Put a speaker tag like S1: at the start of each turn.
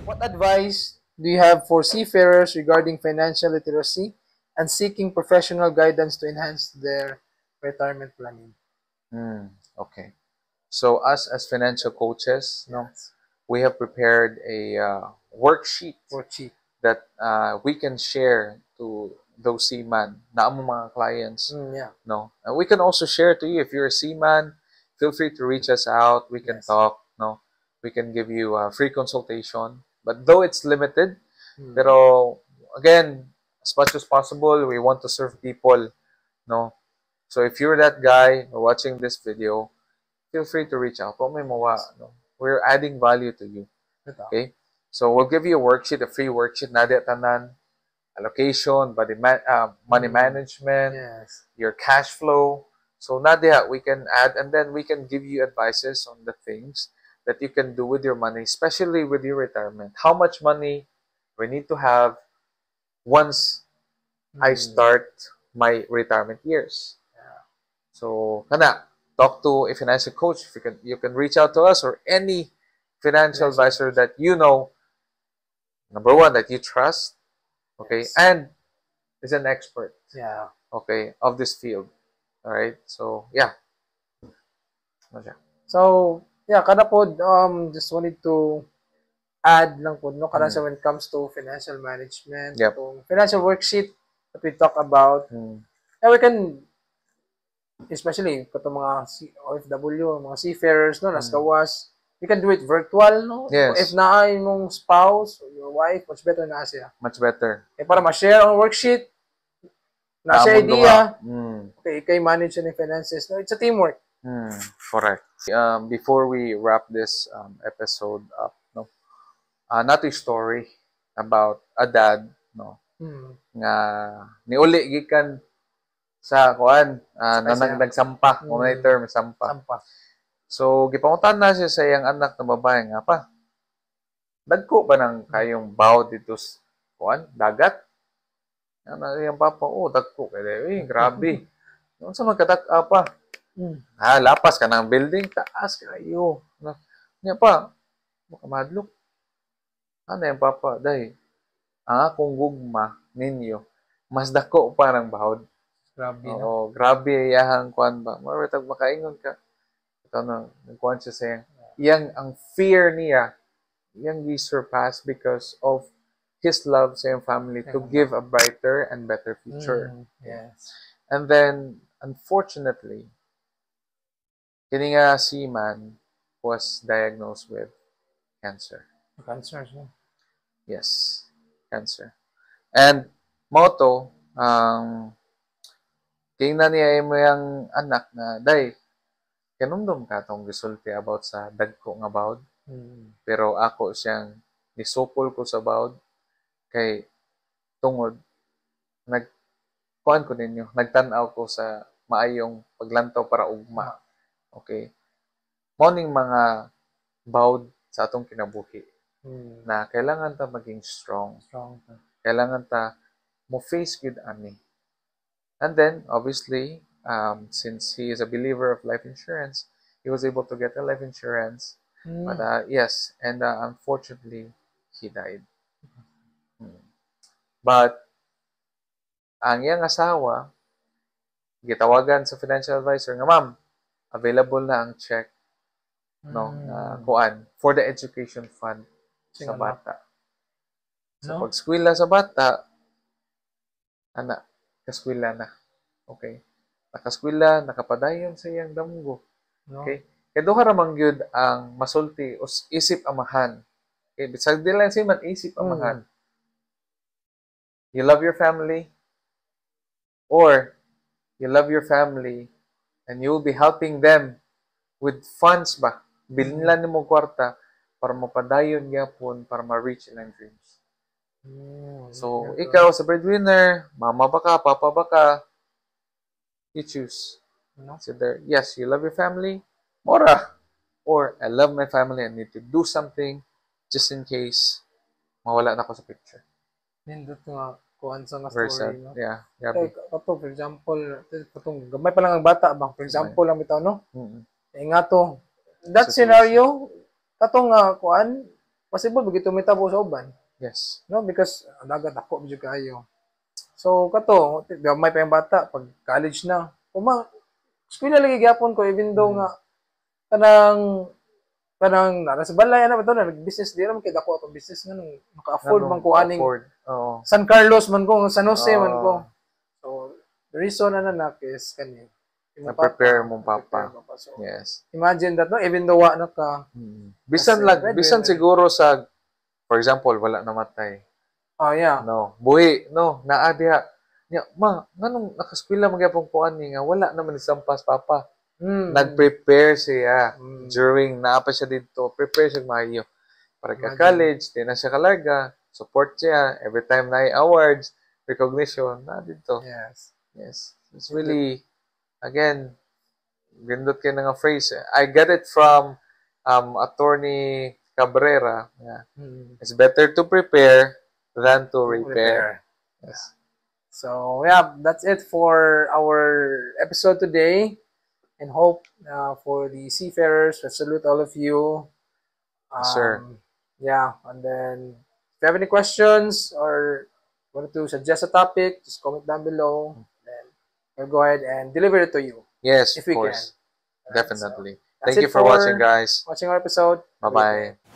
S1: What advice do you have for seafarers regarding financial literacy and seeking professional guidance to enhance their retirement planning?
S2: Okay. So us as financial coaches,
S1: Yes.
S2: we have prepared a worksheet
S1: Worksheet.
S2: that we can share to those seaman na among mga clients.
S1: Yeah.
S2: No, and we can also share to you if you're a seaman. Feel free to reach us out. We can
S1: Yes.
S2: talk. No, we can give you a free consultation. But though it's limited,
S1: Hmm.
S2: pero again, as much as possible, we want to serve people. No, so if you're that guy or watching this video, feel free to reach out. Kung may mawa, no? We're adding value to you.
S1: Ito.
S2: Okay? So we'll give you a worksheet, a free worksheet, nadi tanan, allocation, money management,
S1: Yes.
S2: your cash flow. So nadia, we can add, and then we can give you advices on the things that you can do with your money, especially with your retirement. How much money we need to have once I start my retirement years. So, kana, talk to a financial coach. If you can reach out to us or any financial advisor that you know. Number one, that you trust, okay,
S1: Yes.
S2: and is an expert,
S1: Yeah.
S2: okay, of this field. All right. So, yeah.
S1: So, yeah, kada po, just wanted to add lang po, no, kada sa when it comes to financial management,
S2: Yep.
S1: itong financial worksheet that we talk about, yeah, we can, especially katong mga OFW, mga seafarers, no, nas gawas, you can do it virtual, no?
S2: Yes.
S1: If naay mong spouse or your wife, much better na siya.
S2: Much better.
S1: Eh, para ma-share ang worksheet, nasa
S2: Naamon
S1: idea,
S2: duha.
S1: okay, ikay manage yung finances. No, it's a teamwork.
S2: Correct. Before we wrap this episode up, no, nato story about a dad, no, nga niuli gikan sa kuan nagsampa, unay term sampa. So gipangutan na siya sa iyang anak na babae nga pa. Dagko ba nang kayong bawd dito sa kuan dagat? Ana iyang papa, dagko kay grabe. Unsa man kadak-a pa? Lapas ka ng building, taas kayo. Nya pa, makamadlok. Ano yung papa? Dahil, ang akong gugma ninyo, mas dako pa ng bahod.
S1: Grabe, no?
S2: Oo, grabe iyahang kuan ba. Maratag makaingon ka. Ito na, nagkuhan siya sa iyang, ang fear niya, iyang surpass because of his love sa iyang family to give a brighter and better future.
S1: Yes.
S2: And then, unfortunately, kini nga seaman was diagnosed with cancer.
S1: Cancer siya.
S2: Yes, cancer. And moto, tingnan niya mo yung anak na, day, kanundom ka tong gisulti about sa dagko nga bawd. Pero ako siyang nisupol ko sa bawd kay tungod nagkuan ko ninyo, nagtan-aw ko sa maayong paglantaw para ugma. Okay? Morning mga bawd sa atong kinabuhi na kailangan ta maging strong. Kailangan ta mo face good ani. And then, obviously, since he is a believer of life insurance, he was able to get a life insurance. But yes, and unfortunately, he died. But ang iyang asawa, gitawagan sa financial advisor nga, ma'am, available na ang check no kuan for the education fund sa bata. So pag-eskwela sa bata, ana, kaskwela na. Okay. Nakaskwela, nakapadayon sa iyang damgo. Okay. Kaya duha ra man gyud ang masulti o isip amahan. Okay, bisag di lang man isip amahan. You love your family or you love your family and you will be helping them with funds ba. Bilin lang nimo kwarta para mapadayon gyapon para ma-reach ilang dreams. So, ikaw sa breadwinner, mama ba ka, papa ba ka, you choose. So there, yes, you love your family, mora. Or, I love my family, I need to do something just in case mawala na ako sa picture.
S1: Nindot nga, kuhan sa nga story, no?
S2: Yeah,
S1: okay, ito, for example, itong gamay pa lang ang bata, bang, for example, lang ito, no? Eh nga to, that scenario, katong kuhan, possible bagito mitabo sa uban.
S2: Yes.
S1: No, because ang dagat ako medyo kayo. So kato, gamay pa yung bata pag college na. Eskwela lagi gyapon ko even though nga kanang nasa balay na ba to na nag-business di naman kay dako atong business nga nung maka-afford man ko aning
S2: Oo.
S1: San Carlos man ko, San Jose man ko.
S2: Oo.
S1: So the reason na nanak is kani
S2: Na-prepare mong papa.
S1: So,
S2: Yes.
S1: imagine that no, even though wa na ka.
S2: Bisan
S1: Kasi,
S2: siguro sa, for example, wala namatay.
S1: Oh yeah.
S2: No, buhi, no, naa diha. Nya, ma, nganong nakaskwela magyapon ko ani nga wala naman isampas papa. Nag-prepare siya during naapa siya dito, prepare siya maayo para ka college, di na siya kalarga, support siya every time na awards, recognition na dito.
S1: Yes.
S2: Yes. It's really again, gindot kay nga phrase. I get it from Attorney Cabrera. Yeah. It's better to prepare than to repair. Yes.
S1: So, yeah, that's it for our episode today. And hope for the seafarers, we salute all of you.
S2: Sir.
S1: Yeah, and then if you have any questions or want to suggest a topic, just comment down below. Then we'll go ahead and deliver it to you.
S2: Yes,
S1: if
S2: of
S1: we
S2: course.
S1: can.
S2: Definitely.
S1: So,
S2: thank you for watching, guys.
S1: Watching our episode.
S2: Bye-bye.